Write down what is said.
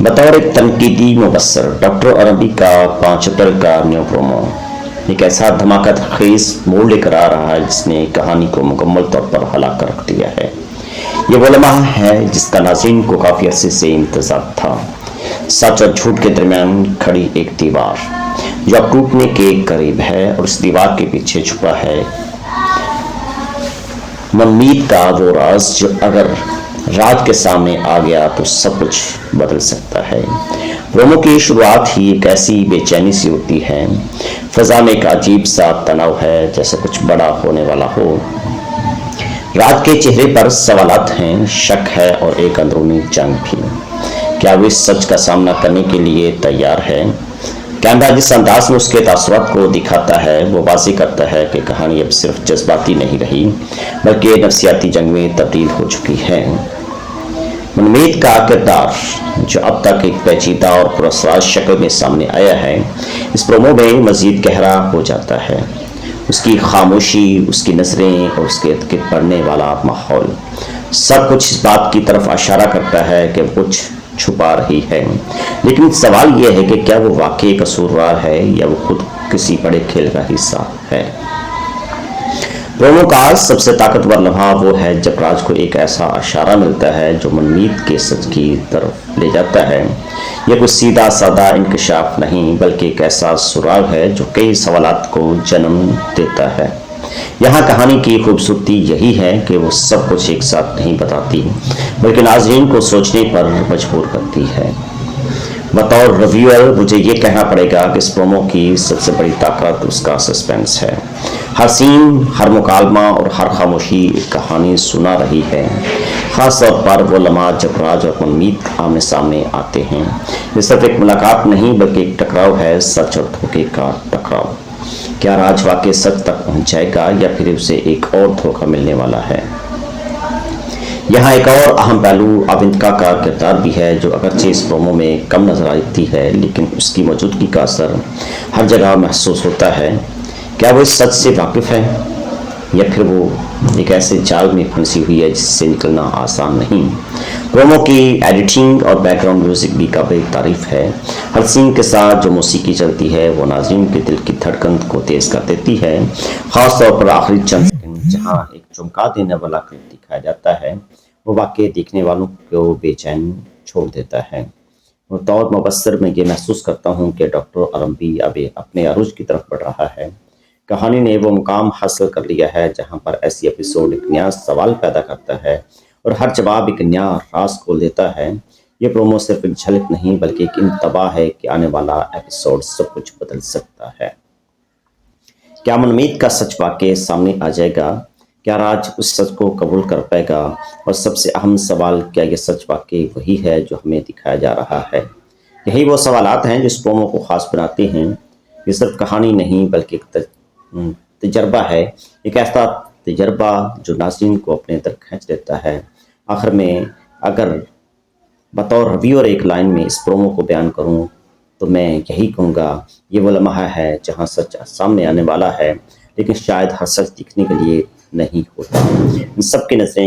बतौर एक तनकीदी मुबस्सर डॉक्टर अरबी का 5 अप्रैल का न्यू प्रोमो एक ऐसा धमाकेदार मोड़ लेकर आ रहा है जिसने कहानी को मुकम्मल तौर पर हिला कर रख दिया है। ये वो लम्हा है जिसका नाज़रीन को काफ़ी अरसे से इंतजार था। सच और झूठ के दरमियान खड़ी एक दीवार जो अब टूटने के करीब है और उस दीवार के पीछे छुपा है मनमीत का वो राज जो अगर रात के सामने आ गया तो सब कुछ बदल सकता है। प्रोमो की शुरुआत ही एक ऐसी बेचैनी सी होती है। फजा में एक अजीब सा तनाव है, जैसे कुछ बड़ा होने वाला हो। रात के चेहरे पर सवालात हैं, शक है और एक अंदरूनी जंग भी। क्या वो इस सच का सामना करने के लिए तैयार है? कैमरा जिस अंदाज में उसके तासुरात को दिखाता है वो वाज़ेह करता है कि कहानी अब सिर्फ जज्बाती नहीं रही बल्कि नफसियाती जंग में तब्दील हो चुकी है। मनमीत का किरदार जो अब तक एक पेचीदा और पुरअसरार शक्ल में सामने आया है, इस प्रोमो में मज़ीद गहरा हो जाता है। उसकी खामोशी, उसकी नज़रें और उसके इर्द गिर्द बढ़ने वाला माहौल सब कुछ इस बात की तरफ इशारा करता है कि कुछ छुपा रही है। लेकिन सवाल यह है कि क्या वो वाकई कसूरवार है या वो खुद किसी बड़े खेल का हिस्सा है। प्रोमो का सबसे ताकतवर लम्हा वो है जब राज को एक ऐसा इशारा मिलता है जो मनमीत के सच की तरफ ले जाता है। यह कोई सीधा साधा इंकशाफ नहीं बल्कि एक ऐसा सुराग है जो कई सवालात को जन्म देता है। यहाँ कहानी की खूबसूरती यही है कि वो सब कुछ एक साथ नहीं बताती बल्कि नाज़रीन को सोचने पर मजबूर करती है। बतौर रिव्यूअर मुझे ये कहना पड़ेगा कि इस प्रोमो की सबसे बड़ी ताकत उसका सस्पेंस है। हर सीन, हर मुकालमा और हर खामोशी एक कहानी सुना रही है। ख़ास तौर पर वो लम्हा जब राज और मनमीत आमने सामने आते हैं। ये सिर्फ एक मुलाकात नहीं बल्कि एक टकराव है, सच और धोखे का टकराव। क्या राज वाकई सच तक पहुंच जाएगा या फिर उसे एक और धोखा मिलने वाला है? यहाँ एक और अहम पहलू अविंतिका का किरदार भी है जो अगरचे इस प्रोमो में कम नजर आती है लेकिन उसकी मौजूदगी का असर हर जगह महसूस होता है। क्या वो इस सच से वाकिफ़ है या फिर वो एक ऐसे जाल में फंसी हुई है जिससे निकलना आसान नहीं। प्रोमो की एडिटिंग और बैकग्राउंड म्यूजिक भी काबिल तारीफ है। हर सीन के साथ जो मौसीकी चलती है वो नाज़रीन के दिल की धड़कन को तेज़ कर देती है। ख़ास तौर पर आखिरी चंद सेकंड जहाँ एक चमका देने वाला क्लिप दिखाया जाता है वो वाकई देखने वालों को बेचैन छोड़ देता है। बतौर मुबस्सर में ये महसूस करता हूँ कि डॉक्टर अरबी अब अपने अरूज की तरफ बढ़ रहा है। कहानी ने वो मुकाम हासिल कर लिया है जहाँ पर ऐसी एपिसोड एक नया सवाल पैदा करता है और हर जवाब एक नया राज खोल देता है। ये प्रोमो सिर्फ एक झलक नहीं बल्कि एक इंतबाह है कि आने वाला एपिसोड सब कुछ बदल सकता है। क्या मनमीत का सच वाकई सामने आ जाएगा? क्या राज उस सच को कबूल कर पाएगा? और सबसे अहम सवाल, क्या ये सच वाकई वही है जो हमें दिखाया जा रहा है? यही वो सवालात हैं जो इस प्रोमो को ख़ास बनाते हैं। ये सिर्फ कहानी नहीं बल्कि एक तजर्बा है, एक ऐसा तजर्बा जो नाज़रीन को अपने तरफ खींच देता है। आखिर में अगर बतौर रिव्यूअर एक लाइन में इस प्रोमो को बयान करूं तो मैं यही कहूँगा, ये वो लम्हा है जहां सच सामने आने वाला है लेकिन शायद हर सच दिखने के लिए नहीं होता। इन सब की नज़रें